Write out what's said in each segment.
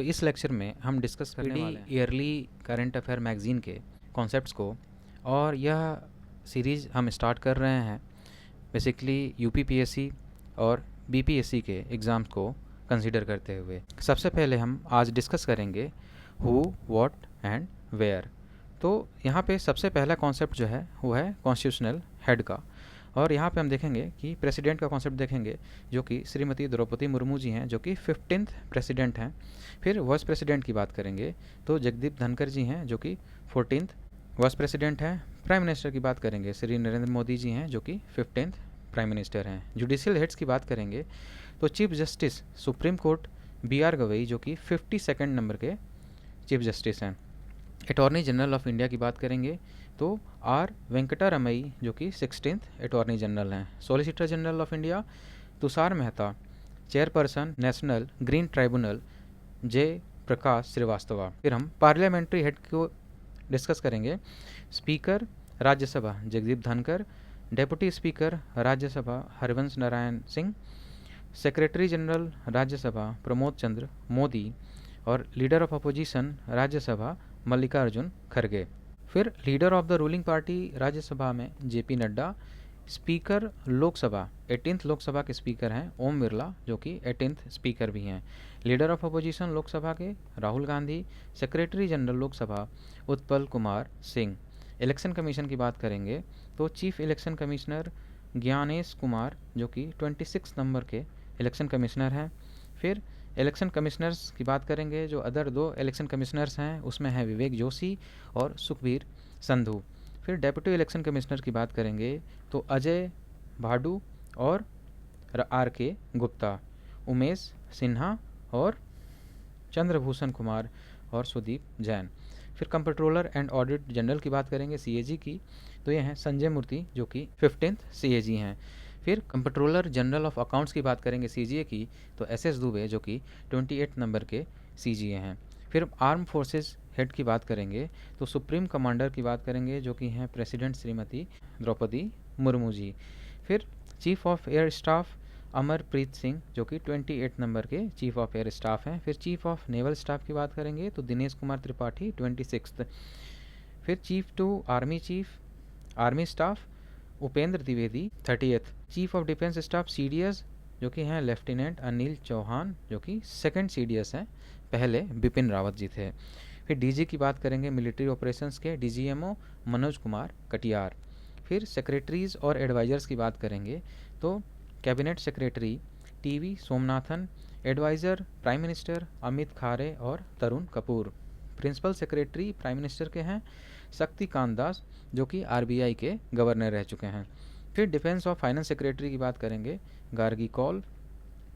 इस लेक्चर में हम डिस्कस करने वाले हैं ईयरली करंट अफेयर मैगज़ीन के कॉन्सेप्ट्स को। और यह सीरीज़ हम स्टार्ट कर रहे हैं बेसिकली यूपीपीएससी और बीपीएससी के एग्ज़ाम्स को कंसीडर करते हुए। सबसे पहले हम आज डिस्कस करेंगे हु, व्हाट एंड वेयर। तो यहाँ पे सबसे पहला कॉन्सेप्ट जो है वो है कॉन्स्टिट्यूशनल हेड का। और यहाँ पे हम देखेंगे कि प्रेसिडेंट का कॉन्सेप्ट देखेंगे, जो कि श्रीमती द्रौपदी मुर्मू जी हैं, जो कि 15th प्रेसिडेंट हैं। फिर वाइस प्रेसिडेंट की बात करेंगे तो जगदीप धनखड़ जी हैं, जो कि 14th वाइस प्रेसिडेंट हैं। प्राइम मिनिस्टर की बात करेंगे, श्री नरेंद्र मोदी जी हैं, जो कि 15th प्राइम मिनिस्टर हैं। जुडिशियल हेड्स की बात करेंगे तो chief justice supreme court BR Gavai, जो कि 52nd नंबर के चीफ जस्टिस हैं। अटॉर्नी जनरल ऑफ इंडिया की बात करेंगे तो R वेंकटा रमई, जो कि 16th अटॉर्नी जनरल हैं। Solicitor general of India Tushar Mehta. Chairperson national green tribunal J Prakash Shrivastava. फिर हम पार्लियामेंट्री हेड को डिस्कस करेंगे। Speaker Rajya Sabha Jagdeep Dhankhar. Deputy speaker Rajya Sabha Harivansh Narayan Singh. Secretary general Rajya Sabha Pramod Chandra Modi. और leader of opposition Rajya Sabha Mallikarjun खड़गे। फिर leader of the ruling party Rajya Sabha में JP Nadda. Speaker Lok Sabha 18th Lok Sabha के स्पीकर हैं ओम बिरला, जो कि 18th स्पीकर भी हैं। लीडर ऑफ अपोजिशन लोकसभा के Rahul Gandhi. Secretary general Lok Sabha Utpal Kumar Singh. Election commission की बात करेंगे तो chief election commissioner Gyanesh Kumar, जो कि 26 नंबर के इलेक्शन कमिश्नर हैं। फिर इलेक्शन कमिश्नर्स की बात करेंगे, जो अदर 2 इलेक्शन कमिश्नर्स हैं उसमें हैं विवेक जोशी और सुखबीर संधू। फिर डेप्यूटी इलेक्शन कमिश्नर की बात करेंगे तो अजय भाडू और RK गुप्ता। उमेश सिन्हा और चंद्रभूषण कुमार और सुदीप जैन। फिर कंप्ट्रोलर एंड ऑडिट जनरल की बात करेंगे CAG की, तो ये हैं संजय मूर्ति, जो कि 15th CAG हैं। फिर कंप्ट्रोलर जनरल ऑफ अकाउंट्स की बात करेंगे CGA की, तो SS दुबे, जो कि 28 नंबर के CGA हैं। फिर आर्म फोर्सेस हेड की बात करेंगे तो सुप्रीम कमांडर की बात करेंगे, जो कि हैं प्रेसिडेंट श्रीमती द्रौपदी मुर्मू जी। फिर chief of air staff Amarpreet Singh, जो कि 28 नंबर के चीफ ऑफ एयर स्टाफ हैं। फिर चीफ ऑफ नेवल स्टाफ की बात करेंगे तो दिनेश कुमार त्रिपाठी 26th। फिर chief to army chief army staff Upendra Dwivedi 30th। Chief of defence staff CDS, जो कि हैं लेफ्टिनेंट अनिल चौहान, जो कि 2nd CDS हैं, पहले बिपिन रावत जी थे। फिर DG की बात करेंगे मिलिट्री ऑपरेशंस के DGMO मनोज कुमार कटियार। फिर सेक्रेटरीज और एडवाइजर्स की बात करेंगे तो cabinet secretary TV Somanathan. Adviser prime minister Amit Khare और Tarun Kapoor. Principal secretary prime minister के हैं शक्तिकांत दास, जो कि RBI के गवर्नर रह चुके हैं। फिर डिफेंस और फाइनेंस सेक्रेटरी की बात करेंगे गार्गी कौल।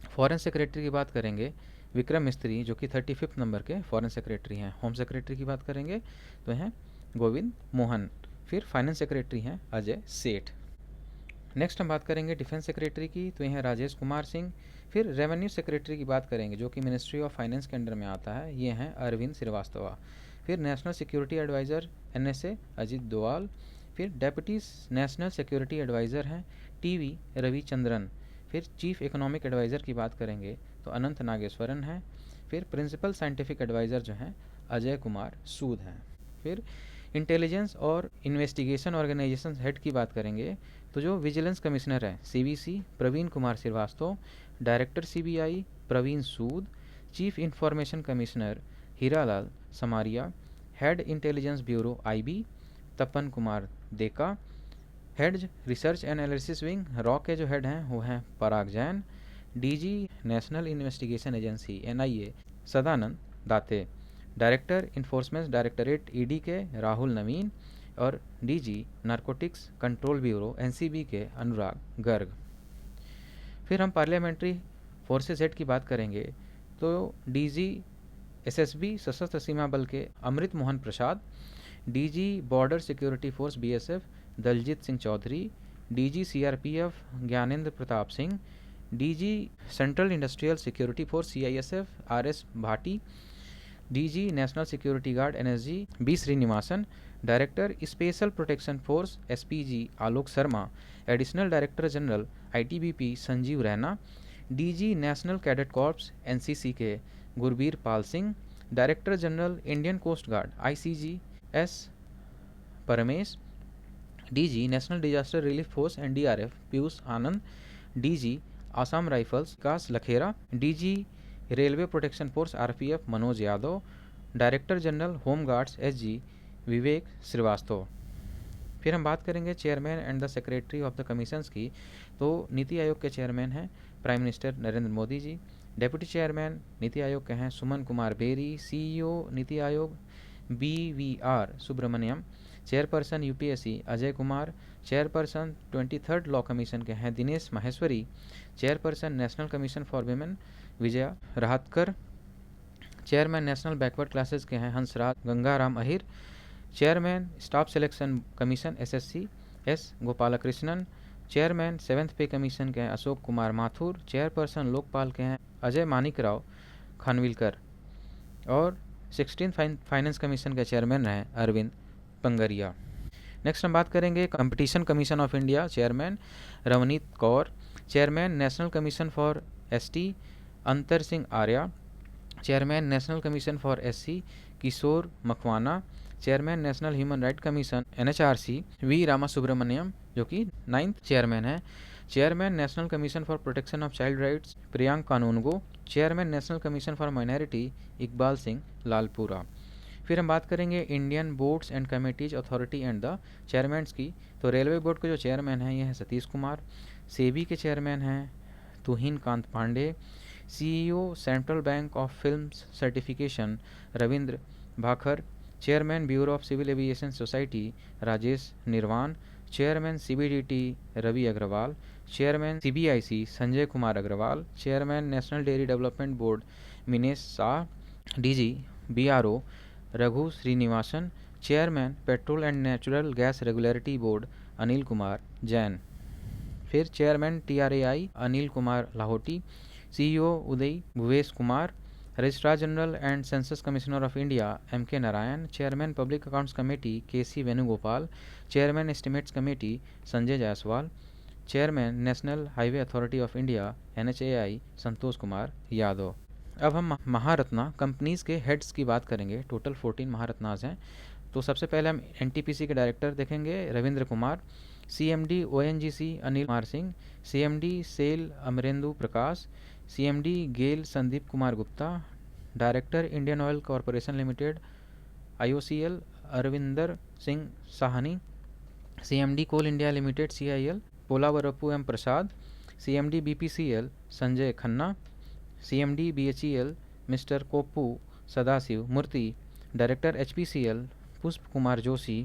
फॉरेन सेक्रेटरी की बात करेंगे विक्रम मिस्त्री, जो कि 35th नंबर के फॉरेन सेक्रेटरी हैं। होम सेक्रेटरी की बात करेंगे तो हैं गोविंद मोहन। फिर फाइनेंस सेक्रेटरी हैं अजय सेठ। नेक्स्ट हम बात करेंगे डिफेंस सेक्रेटरी की, तो ये हैं राजेश कुमार सिंह। फिर रेवेन्यू सेक्रेटरी की बात करेंगे, जो कि मिनिस्ट्री ऑफ फाइनेंस के अंडर में आता है, ये हैं अरविंद श्रीवास्तव। फिर national security adviser NSA Ajit Doval. फिर डेप्यूटी नेशनल सिक्योरिटी एडवाइज़र हैं TV रविचंद्रन। फिर चीफ इकोनॉमिक एडवाइज़र की बात करेंगे तो अनंत नागेश्वरन हैं। फिर प्रिंसिपल साइंटिफिक एडवाइज़र जो हैं अजय कुमार सूद हैं। फिर इंटेलिजेंस और इन्वेस्टिगेशन ऑर्गेनाइजेशन हेड की बात करेंगे तो जो विजिलेंस कमिश्नर है CVC Praveen Kumar Srivastava. Director CBI Praveen Sood. Chief information commissioner Hiralal Samariya. Head intelligence bureau IB Tapan Kumar Deka. Head research analysis wing रॉ के जो हेड हैं वो हैं Parag Jain. DG national investigation agency NIA Sadanand Date. Director enforcement directorate ED के राहुल नवीन। और DG narcotics control bureau NCB के अनुराग गर्ग। फिर हम पार्लियामेंट्री फोर्सेस हेड की बात करेंगे तो DG SSB सशस्त्र सीमा बल के Amrit Mohan Prasad. DG border security force BSF Daljit Singh Chaudhary. DG CRPF Gyanendra Pratap Singh. DG central industrial security force CISF RS Bhati. DG national security guard NSG B Srinivasan. Director special protection force SPG Alok Sharma. Additional director general ITBP Sanjeev Raina. DG national cadet corps NCC के Gurbir Pal Singh. Director general Indian coast guard ICG S Paramesh. DG national disaster relief force NDRF Piyush Anand. DG Assam rifles Vikas Lakhera. DG railway protection force RPF Manoj Yadav. Director general home guards SG Vivek Shrivastava. फिर हम बात करेंगे chairman and the secretary of the commissions की। तो नीति आयोग के chairman हैं prime minister Narendra Modi ji. Deputy chairman NITI Aayog के हैं Suman Kumar berry. CEO NITI Aayog BVR Subrahmanyam. Chairperson UPSC Ajay Kumar. Chairperson 23rd law commission के हैं Dinesh Maheshwari. Chairperson national commission for women Vijaya Rahatkar. Chairman national backward classes के हैं Hansraj Gangaram Ahir. Chairman staff selection commission SSC S Gopalakrishnan. Chairman 7th pay commission के हैं Ashok Kumar Mathur. Chairperson Lokpal के हैं अजय मानिकराव खानविलकर। और 16th फाइनेंस कमीशन के चेयरमैन हैं अरविंद पंगरिया। नेक्स्ट हम बात करेंगे competition commission of India. Chairman Ravneet Kaur. Chairman national commission for ST Antar Singh Arya. Chairman national commission for SC Kishor Makwana. Chairman national human right commission NHRC V Rama Subramanian जो कि 9th चेयरमैन है। Chairman national commission for protection of child rights Priyank Kanoongo. Chairman national commission for minority Iqbal Singh Lalpura. फिर हम बात करेंगे Indian boards and committees authority and the chairman's की। तो railway board के जो चेयरमैन हैं ये हैं सतीश कुमार। सेबी के चेयरमैन हैं Tuhin Kanta Pandey. CEO central bank of film certification Ravinder Bhakar. Chairman bureau of civil aviation society Rajesh Nirwan. Chairman CBDT Ravi Agrawal. Chairman CBIC Sanjay Kumar Agrawal. Chairman national dairy development board Minesh Shah. DG BRO Raghu Srinivasan. Chairman petrol and natural gas regulatory board Anil Kumar Jain. फिर chairman TRAI Anil Kumar Lahoti. CEO Uday Bhuvnesh Kumar. Registrar general and census commissioner of India MK Narayan. Chairman public accounts committee KC Venugopal. Chairman estimates committee Sanjay Jaiswal. Chairman national highway authority of India NHAI Santosh Kumar Yadav. अब हम Maharatna companies के heads की बात करेंगे। Total 14 महारत्नाज हैं। तो सबसे पहले हम NTPC के डायरेक्टर देखेंगे Ravindra Kumar. CMD ONGC Anil Kumar Singh. CMD SAIL Amarendu Prakash. CMD GAIL Sandeep Kumar Gupta. Director Indian oil corporation limited IOCL Arvinder Singh Sahni. CMD coal India limited CIL Polavarapu M Prasad. CMD BPCL Sanjay Khanna. CMD BHEL mister Koppu Sadashiv Murthy. Director HPCL Pushp Kumar Joshi.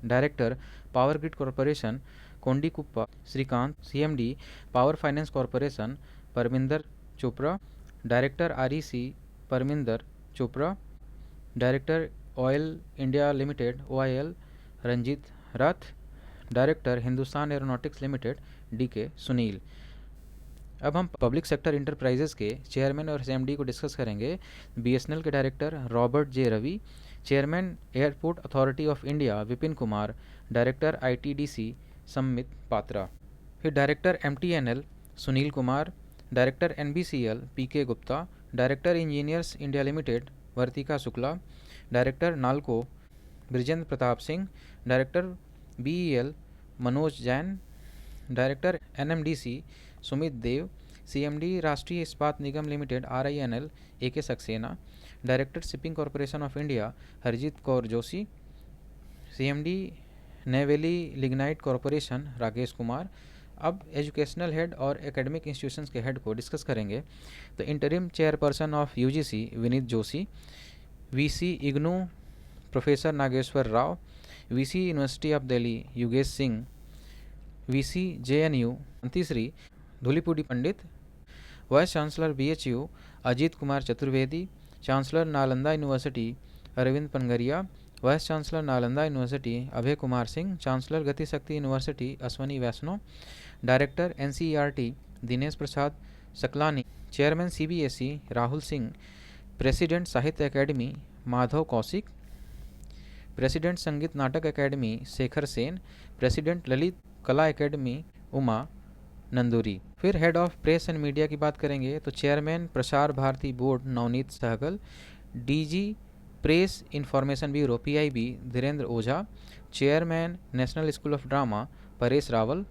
Director power grid corporation Kondikuppa Srikanth. CMD power finance corporation Parminder Chopra. Director REC Parminder Chopra. Director oil India limited OIL Ranjit Rath. Director Hindustan aeronautics limited DK Sunil. अब हम public sector enterprises के chairman और SMD को discuss करेंगे। BSNL के director Robert J Ravi. Chairman airport authority of India Vipin Kumar. Director ITDC Sammit Patra. फिर director MTNL Sunil Kumar. Director NBCL PK Gupta. Director engineers India limited Vartika Shukla. Director Nalco Brijendra Pratap Singh. Director BEL Manoj Jain. Director NMDC Sumit Dev. CMD राष्ट्रीय इस्पात Nigam limited RINL AK Saxena. Director shipping corporation of India Harjeet Kaur Joshi. CMD Neyveli lignite corporation Rakesh Kumar. अब educational head और academic institutions के head को discuss करेंगे। तो interim chairperson of UGC Vineet Joshi. VC IGNOU professor Nageswara Rao. VC university of Delhi Yogesh Singh. VC JNU तीसरी Dhulipudi Pandit. Vice chancellor BHU Ajit Kumar Chaturvedi. Chancellor Nalanda university Arvind Panagariya. Vice chancellor Nalanda university Abhay Kumar Singh. Chancellor Gatishakti university Ashwini Vaishnaw. Director NCERT Dinesh Prasad Saklani. Chairman CBSE Rahul Singh. President Sahitya academy Madhav Kaushik. President Sangeet Natak academy Shekhar Sen. President Lalit Kala academy Uma Nanduri. फिर head of press and media की बात करेंगे तो chairman Prasar Bharati board Navneet Sehgal, DG press information bureau PIB Dhirendra Ojha, chairman national school of drama Paresh Rawal,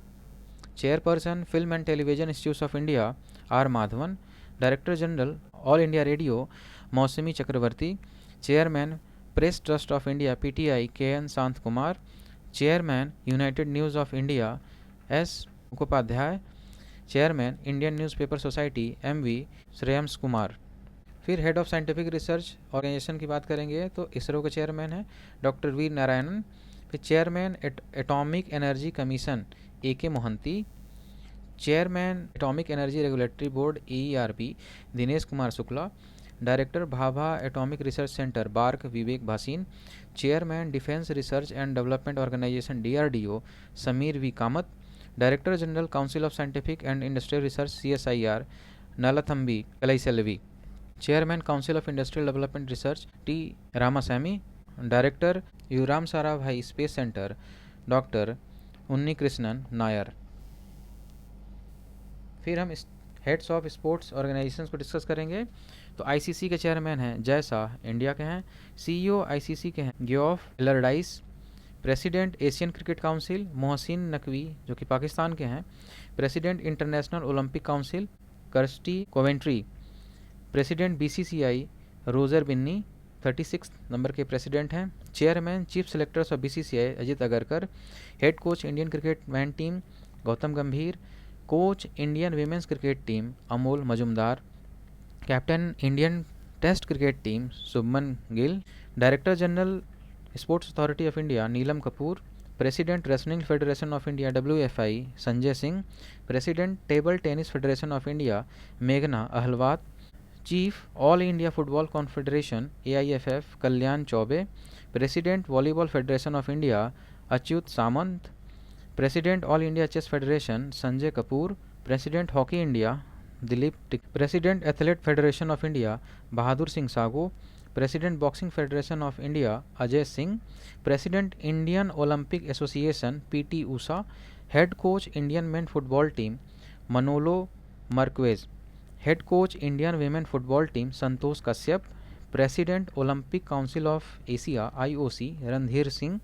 chairperson film and television institute of India are Madhavan, director general all India radio Mausami Chakravarty, chairman press trust of India PTI K N Shanth Kumar, chairman united news of India S Mukhopadhyay, chairman Indian newspaper society MV Shreyams Kumar. फिर head of scientific research organisation की बात करेंगे तो इसरो के chairman हैं doctor V Narayanan. फिर chairman atomic energy commission A K Mohanty, chairman atomic energy regulatory board AERB Dinesh Kumar Shukla, director Bhabha atomic research centre BARC Vivek Bhasin, chairman defence research and development organisation DRDO Samir V Kamat, director general council of scientific and industrial research CSIR Nallathamby Kalaiselvi, chairman council of industrial development research T Ramaswamy, director युराम Sarabhai space centre doctor Unnikrishnan Nair. फिर हम heads of sports organisations को discuss करेंगे तो ICC के chairman हैं Jay Shah India के हैं, सीईओ आईसीसी के हैं Geoff Allardice, president Asian cricket council Mohsin Naqvi जो कि पाकिस्तान के हैं, president international Olympic council Kirsty Coventry, president BCCI Roger Binny 36 number के प्रेसिडेंट हैं, chairman chief selectors of BCCI Ajit Agarkar, head coach Indian cricket man team Gautam Gambhir, coach Indian women's cricket team Amol Muzumdar, captain Indian test cricket team Shubman Gill, director general sports authority of India Neelam Kapoor, president wrestling federation of India WFI Sanjay Singh, president table tennis federation of India मेघना Ahlawat, chief all India football confederation AIFF Kalyan Chaubey, president volleyball federation of India Achyuta Samanta, president all India chess federation Sanjay Kapoor, president hockey India Dilip Tik, president athlete federation of India Bahadur Singh Sagoo, president boxing federation of India Ajay Singh, president Indian Olympic association PT Usha, head coach Indian men football team मनोलो मर्क्वेज, head coach Indian women football team Santosh Kashyap, president Olympic council of Asia IOC Randhir Singh,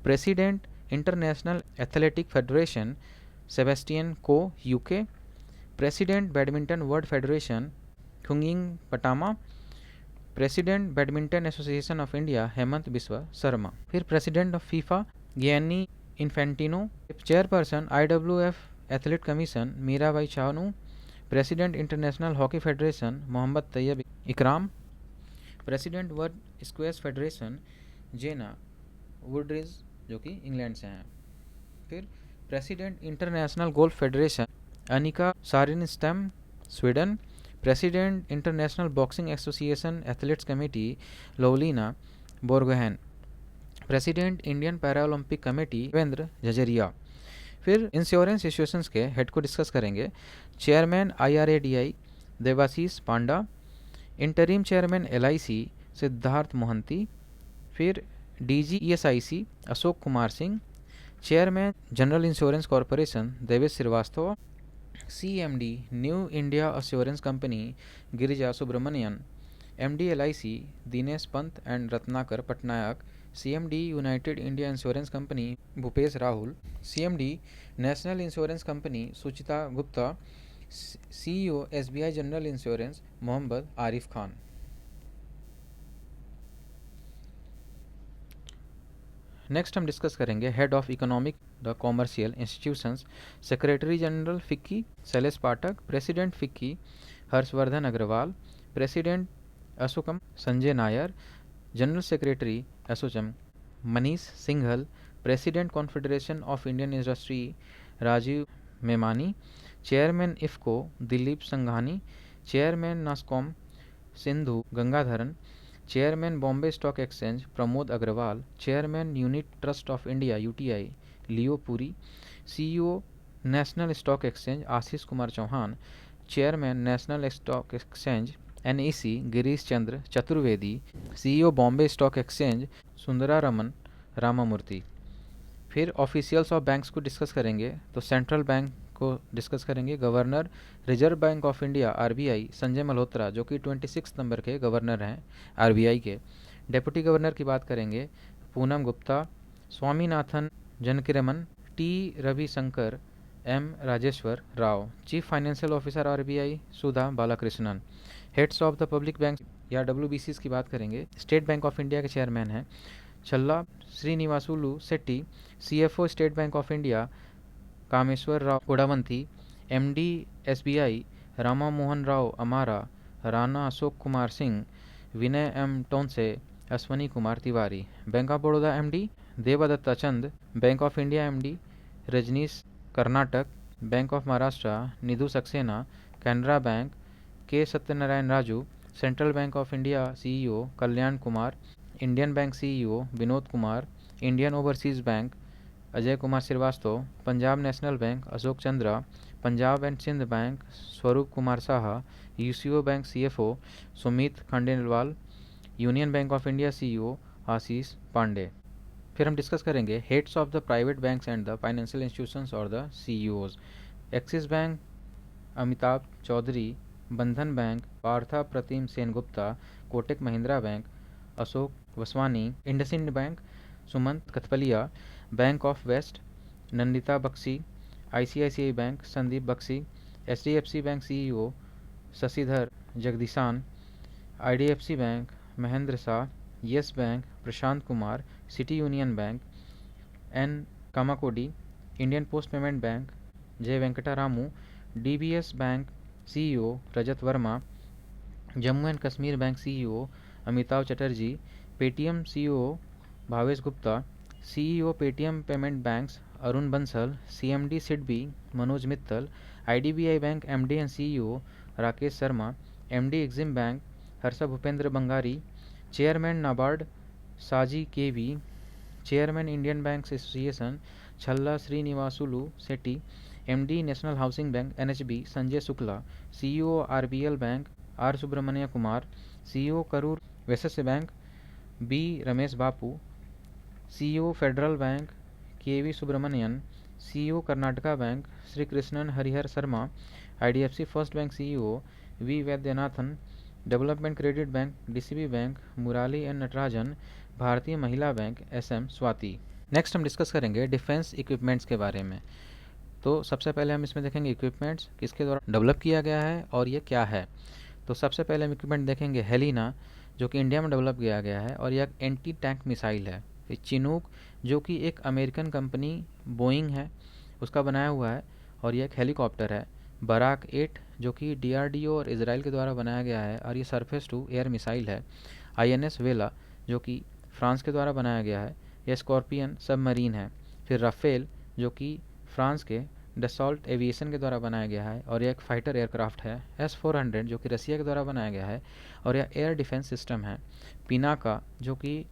president international athletic federation Sebastian Coe UK, president badminton world federation Khunying Patama, president badminton association of India Himanta Biswa Sarma. फिर president of FIFA Gianni Infantino, chairperson IWF athlete commission Mirabai Chanu, president international hockey federation Mohammad Tayyab Ikram, president world squash federation Zena Wooldridge जो कि England से हैं। फिर president international golf federation Annika Sorenstam Sweden, president international boxing association athletes committee Lovlina Borgohain, president Indian Paralympic committee Devendra Jhajharia. फिर insurance institutions के head को discuss करेंगे, chairman IRDAI Debasish Panda, interim chairman LIC Siddhartha Mohanty, फिर DG ESIC Ashok Kumar Singh, chairman general insurance corporation Devesh Srivastava, CMD new India assurance company Girija Subramanian, MD LIC Dinesh Pant and Ratnakar Patnaik, CMD united India insurance company Bhupesh Rahul, CMD national insurance company Suchita Gupta, CEO SBI general insurance Mohammad Arif Khan. Next हम discuss करेंगे head of economic the commercial institutions, secretary general FICCI Shailesh Pathak, president FICCI Harshavardhan Agarwal, president ASSOCHAM Sanjay Nayar, general secretary ASSOCHAM Manish Singhal, president confederation of Indian industry Rajiv Memani, chairman IFFCO Dilip Sanghani, chairman NASSCOM Sindhu Gangadharan, chairman Bombay stock exchange Pramod Agarwal, chairman unit trust of India UTI Leo Puri, CEO national stock exchange Ashish Kumar Chauhan, chairman national stock exchange NEC Girish Chandra Chaturvedi, CEO Bombay stock exchange Sundararaman Ramamurthy. फिर officials of banks को discuss करेंगे तो central bank को discuss करेंगे। Governor reserve bank of India RBI Sanjay Malhotra, जो कि 26 number के governor हैं आरबीआई के। डेप्यूटी गवर्नर की बात करेंगे Poonam Gupta, Swaminathan Janakiraman, T Ravishankar, M Rajeshwar Rao. Chief financial officer RBI Sudha Balakrishnan. Heads of the public bank या डब्ल्यूबीसीज की बात करेंगे। स्टेट बैंक ऑफ इंडिया के चेयरमैन हैं Challa Sreenivasulu Setty. CFO state bank of India Kameswara Rao Kodavanti. MD SBI Rama Mohan Rao Amara, Rana Ashok Kumar Singh, Vinay M Tonse, Ashwini Kumar Tiwari. Bank of Baroda MD Devadatta Chand. Bank of India MD Rajneesh Karnatak. Bank of Maharashtra Nidhu Saxena. Canara bank K Satyanarayana Raju. Central bank of India CEO Kalyan Kumar. Indian bank CEO Vinod Kumar. Indian overseas bank Ajay Kumar Srivastava. Punjab national bank Ashok Chandra. Punjab and Sind bank Swarup Kumar Saha. UCO bank CFO Sumit Khandelwal. Union bank of India CEO Ashish Pandey. फिर हम discuss करेंगे heads of the private banks and the financial institutions और the CEOs. Axis bank Amitabh Chaudhry. Bandhan bank Partha Pratim Sengupta. Kotak Mahindra bank Ashok Vaswani. IndusInd bank Sumant Kathpalia. Bank of west Nandita Bakshi. ICICI bank Sandeep Bakhshi. HDFC bank CEO Sashidhar Jagdishan. IDFC bank Mahendra Shah. Yes bank Prashant Kumar. City union bank N Kamakodi. Indian post payment bank Jay Venkataramu. DBS bank CEO Rajat Verma. Jammu and Kashmir bank CEO Amitabh Chatterjee. Paytm CEO Bhavesh Gupta. CEO Paytm payment banks Arun Bansal. CMD SIDBI Manoj Mittal. IDBI bank MD and CEO Rakesh Sharma. MD Exim bank Harsha Bhupendra Bangari. Chairman NABARD Saji KV. Chairman Indian bank association Challa Sreenivasulu Setty. MD national housing bank NHB Sanjay Shukla. CEO RBL bank R Subramania Kumar. CEO Karur Vysya bank B Ramesh Babu. CEO federal bank KV Subramanian. CEO Karnataka bank Sri Krishnan Harihara Sarma. IDFC first bank CEO we Vaidyanathan. Development credit bank DCB bank Murali N Natarajan. Bharatiya Mahila bank SM Swati. Next हम discuss करेंगे defence equipments के बारे में। तो सबसे पहले हम इसमें देखेंगे इक्विपमेंट्स किसके द्वारा डेवलप किया गया है और ये क्या है। तो सबसे पहले हम इक्विपमेंट देखेंगे हेलिना, जो कि इंडिया में डेवलप किया गया है और यह एंटी टैंक मिसाइल है। चिनूक, जो कि एक अमेरिकन कंपनी बोइंग है उसका बनाया हुआ है और यह एक हेलीकॉप्टर है। बराक 8, जो कि डीआरडीओ और इसराइल के द्वारा बनाया गया है और ये सरफेस टू एयर मिसाइल है। आईएनएस वेला, जो कि फ्रांस के द्वारा बनाया गया है। यह स्कॉर्पियन सबमरीन है। फिर राफेल, जो कि फ्रांस के डसॉल्ट एविएशन के द्वारा बनाया गया है और यह एक फाइटर एयरक्राफ्ट है। S-400, जो कि रसिया के द्वारा बनाया गया है और यह एयर डिफेंस सिस्टम है। पिनाका, जो कि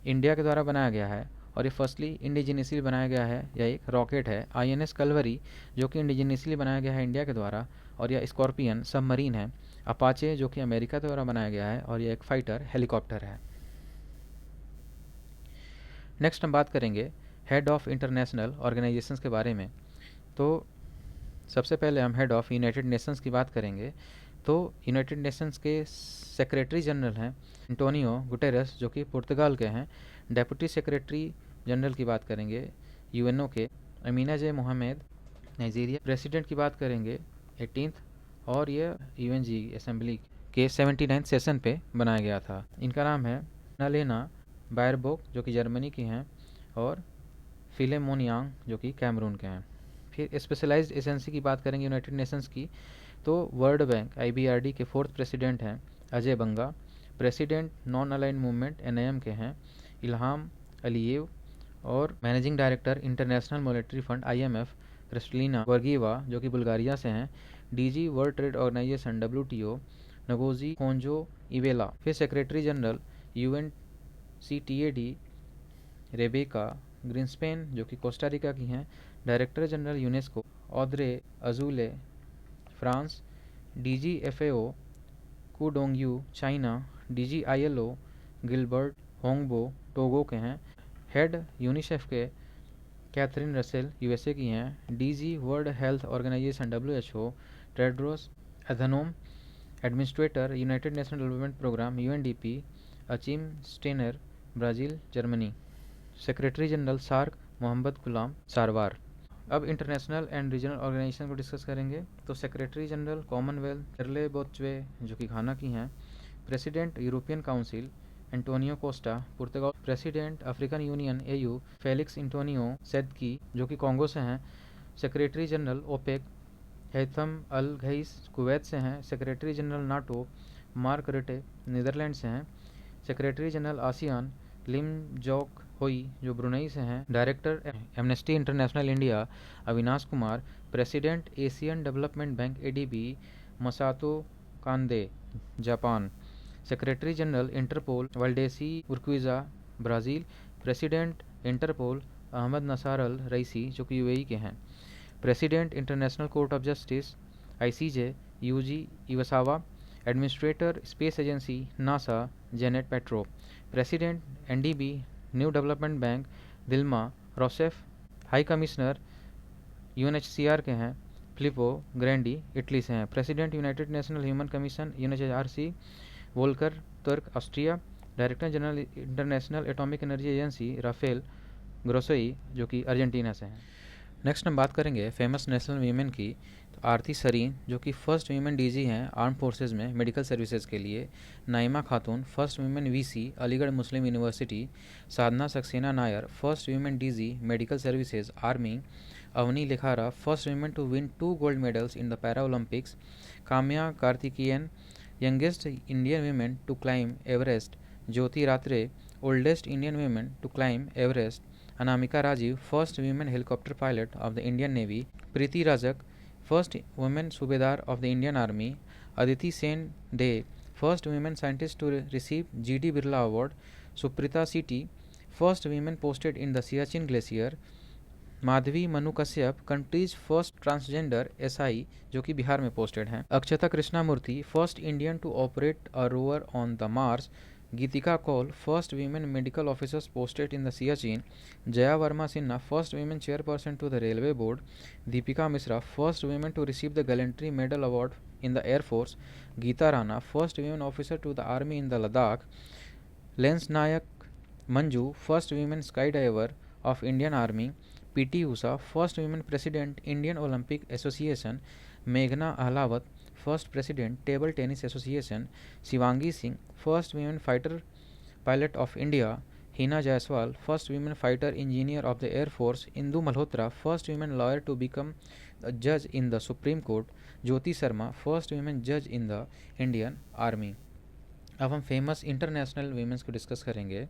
इंडिया के द्वारा बनाया गया है और ये फर्स्टली इंडिजिनियसली बनाया गया है, यह एक रॉकेट है। आईएनएस कलवरी, जो कि इंडिजिनियसली बनाया गया है इंडिया के द्वारा और यह स्कॉर्पियन सबमरीन है। अपाचे, जो कि अमेरिका के द्वारा बनाया गया है और यह एक फाइटर हेलीकॉप्टर है। नेक्स्ट हम बात करेंगे हेड ऑफ इंटरनेशनल ऑर्गेनाइजेशंस के बारे में। तो सबसे पहले हम हेड ऑफ यूनाइटेड नेशंस की बात करेंगे। तो यूनाइटेड नेशंस के सेक्रेटरी जनरल हैं एंटोनियो गुटेरेस, जो कि पुर्तगाल के हैं। डेप्यूटी सेक्रेटरी जनरल की बात करेंगे यूएनओ के अमीना जे मोहम्मद, नाइजीरिया। प्रेसिडेंट की बात करेंगे 18th और यह यूएनजी असेंबली के 79th सेशन पे बनाया गया था। इनका नाम है नालेना बायरबोक, जो कि जर्मनी की हैं, और फिलेमोन यांग, जो कि कैमरून के हैं। फिर स्पेशलाइज्ड एजेंसी की बात करेंगे यूनाइटेड नेशंस की। तो वर्ल्ड बैंक आईबीआरडी के 4th प्रेसिडेंट हैं Ajay Banga. President non aligned movement NIM के हैं इल्हाम अलीयेव। और managing director international monetary fund IMF Kristalina वर्गीवा, जो कि बुल्गारिया से हैं। DG world trade organisation WTO Ngozi Okonjo Iweala. फिर secretary general UNCTAD Rebeca Grynspan, जो कि कोस्टारिका की हैं। Director general UNESCO Audrey Azoulay France. DG FAO Qu Dongyu China. DG ILO Gilbert Houngbo Togo के हैं। Head UNICEF के Catherine Russell USA की हैं। DG world health organisation WHO Tedros Adhanom administrator united nation development programme UNDP Achim Steiner Brazil Germany. Secretary general SAARC Mohammad Golam Sarwar. अब international and regional organisation को discuss करेंगे। तो secretary general Commonwealth एर्ले Botchwey जो कि Ghana की हैं। President European council Antonio Costa Portugal. President African union AU Felix Antonio सेदकी जो कि कॉन्गो से हैं। Secretary general OPEC Haitham Al घईस Kuwait से हैं। Secretary general NATO Mark Rutte Netherland से हैं। Secretary general ASEAN Lim Jock Hoi जो ब्रुनई से हैं। Director Amnesty international India Avinash Kumar. President Asian development bank ADB Masato Kanda Japan. Secretary general Interpol Valdecy Urquiza Brazil. President Interpol Ahmed Naser Al Raisi जो कि UAE के हैं। President international court of justice ICJ Yuji Iwasawa. Administrator space agency NASA Janet Petro. President NDB new development bank Dilma Rousseff. High commissioner UNHCR के हैं Filippo Grandi Italy से हैं। President united national human commission UNHRC Volker Turk Austria. Director general international atomic energy agency Rafael Grossi जो कि Argentina से हैं। Next हम बात करेंगे फेमस नेशनल वीमेन की। तो आरती सरीन जो कि फर्स्ट वीमेन DG हैं आर्म फोर्सेस में मेडिकल सर्विसेज के लिए। Naima Khatoon first women VC Aligarh Muslim University. Sadhana Saxena Nair first women DG medical services army. Avani Lekhara first women to win 2 gold medals in the para Olympics. Kamya Karthikeyan youngest Indian women to climb Everest. Jyoti Ratre oldest Indian women to climb Everest. Anamika Rajeev first women helicopter pilot of the Indian navy. Preeti Rajak first women subedar of the Indian army. Aditi Sen De first women scientist to receive GD Birla award. Supreeta C T first women posted in the Siachen glacier. Madhavi Manu Kashyap countries first transgender SI जो कि बिहार में posted हैं। Akshata Krishnamurthy first Indian to operate a rover on the Mars. Geetika Kaul first women medical officers posted in the Siachen. Jaya Verma Sinha first women chairperson to the railway board. Deepika Mishra first women to receive the gallantry medal award in the air force. Geeta Rana first women officer to the army in the Ladakh. Lance Naik Manju first women sky diver of Indian army. PT Usha first women president Indian Olympic association. मेघना Ahlawat first president table tennis association. Shivangi Singh first women fighter pilot of India. Hina Jaiswal first women fighter engineer of the air force. Indu Malhotra first women lawyer to become जज in the supreme court. Jyoti Sharma first women जज in the Indian army. अब हम famous international women's को discuss करेंगे।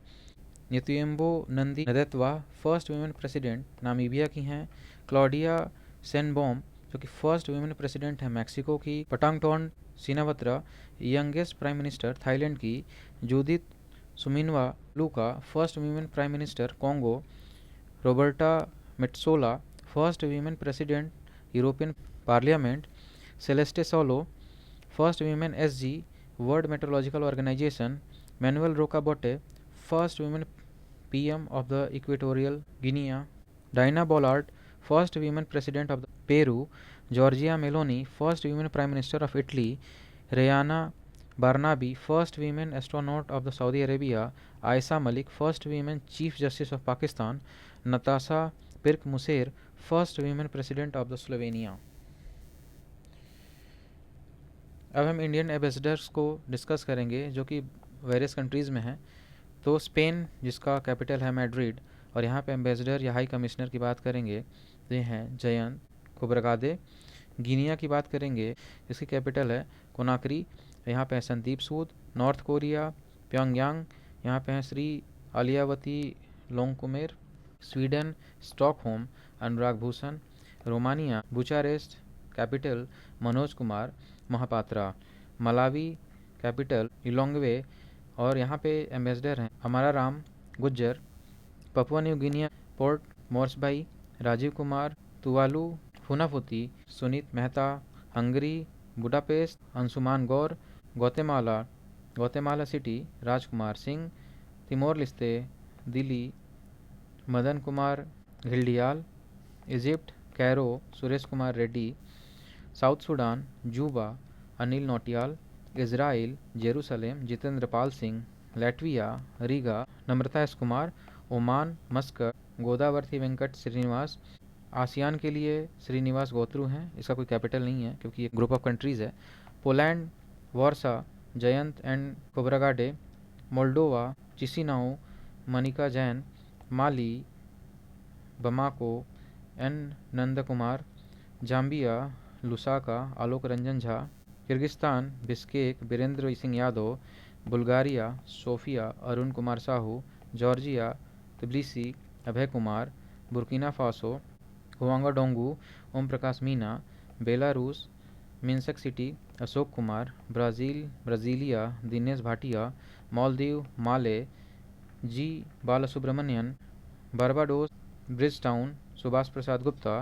नितुएम्बो Nandi नदेत्वा first women president Namibia की हैं। Claudia सेनबॉम जो कि फर्स्ट वुमेन प्रेसिडेंट हैं मैक्सिको की। पटांगटोन सिनावत्रा यंगेस्ट प्राइम मिनिस्टर थाईलैंड की। जूदित सुमिनवा लूका first women prime minister Congo. Roberta Metsola first women president European parliament. Celeste Saulo first women SG world meteorological organization. Manuela Roca Botey first women PM of the Equatorial Guinea. Diana Bollard first women president of Peru. Giorgia Meloni first women prime minister of Italy. Rayana Barnaby first women astronaut of the Saudi Arabia. Aisha Malik first women chief justice of Pakistan. Natasha Pirk Musair first women president of the Slovenia. अब हम Indian ambassadors को discuss करेंगे जो कि various countries में हैं। तो Spain जिसका कैपिटल है मैड्रिड और यहाँ पे एम्बेसडर या हाई कमिश्नर की बात करेंगे तो ये हैं जयंत कुब्रगादे। गिनिया की बात करेंगे इसकी कैपिटल है कोनाक्री, यहाँ पे है Sandeep Sood. North Korea Pyongyang, यहाँ पे हैं Shri Aliyawati Longkumer. Sweden Stockholm Anurag Bhushan. Romania Bucharest, capital Manoj Kumar Mahapatra. Malawi capital Lilongwe और यहाँ पे एम्बेसडर हैं हमारा Ram Gujjar. Papua new Guinea port Moresby Rajeev Kumar. Tuvalu Funafuti Suneet Mehta. Hungary Budapest Anshuman Gaur. Guatemala city Rajkumar Singh. Timor Leste Dili Madan Kumar Ghildiyal, Egypt Cairo Suresh Kumar Reddy, south Sudan Juba Anil Nautiyal, Israel Jerusalem Jitendra Pal Singh, Latvia Riga Namrata S Kumar, Oman Muscat Godavarthi Venkata Srinivas, ASEAN के लिए श्रीनिवास गोत्रू हैं, इसका कोई कैपिटल नहीं है क्योंकि ये ग्रुप ऑफ कंट्रीज़ है। Poland Warsaw Jayant N Khobragade, Moldova Chisinau Manika Jain, Mali Bamako N Nanda Kumar, Zambia Lusaka Alok Ranjan Jha, Kyrgyzstan Bishkek Birendra Singh Yadav, Bulgaria Sofia Arun Kumar Sahu, Georgia Tbilisi Abhay Kumar, Burkina Faso Ouagadougou Om Prakash Meena, Belarus Minsk city Ashok Kumar, Brasilia Dinesh Bhatia, Maldives Male G Balasubramanian, Barbados Bridgetown Subhash Prasad Gupta,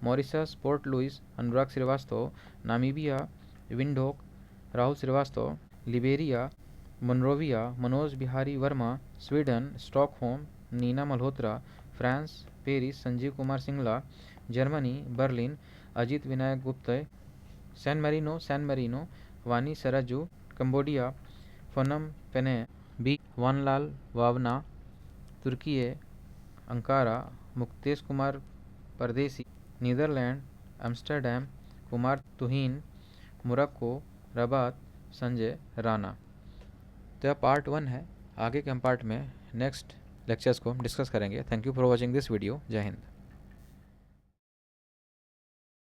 Mauritius port Louis Anurag Srivastava, Namibia Windhoek Rahul Srivastava, Liberia Monrovia Manoj Bihari Verma, Sweden Stockholm Neena Malhotra, France Paris Sanjeev Kumar Singla, Germany Berlin Ajit Vinayak Gupta, San Marino Vani Sarraju, Cambodia Phnom Penh B Vanlalvawna, तुर्की Ankara Muktesh Kumar Pardesi, Netherlands Amsterdam Kumar तुहीन, Morocco Rabat Sanjay Rana. तो यह part 1 है, आगे के हम part में next lectures को हम डिस्कस करेंगे। Thank you for watching this video. जय हिंद।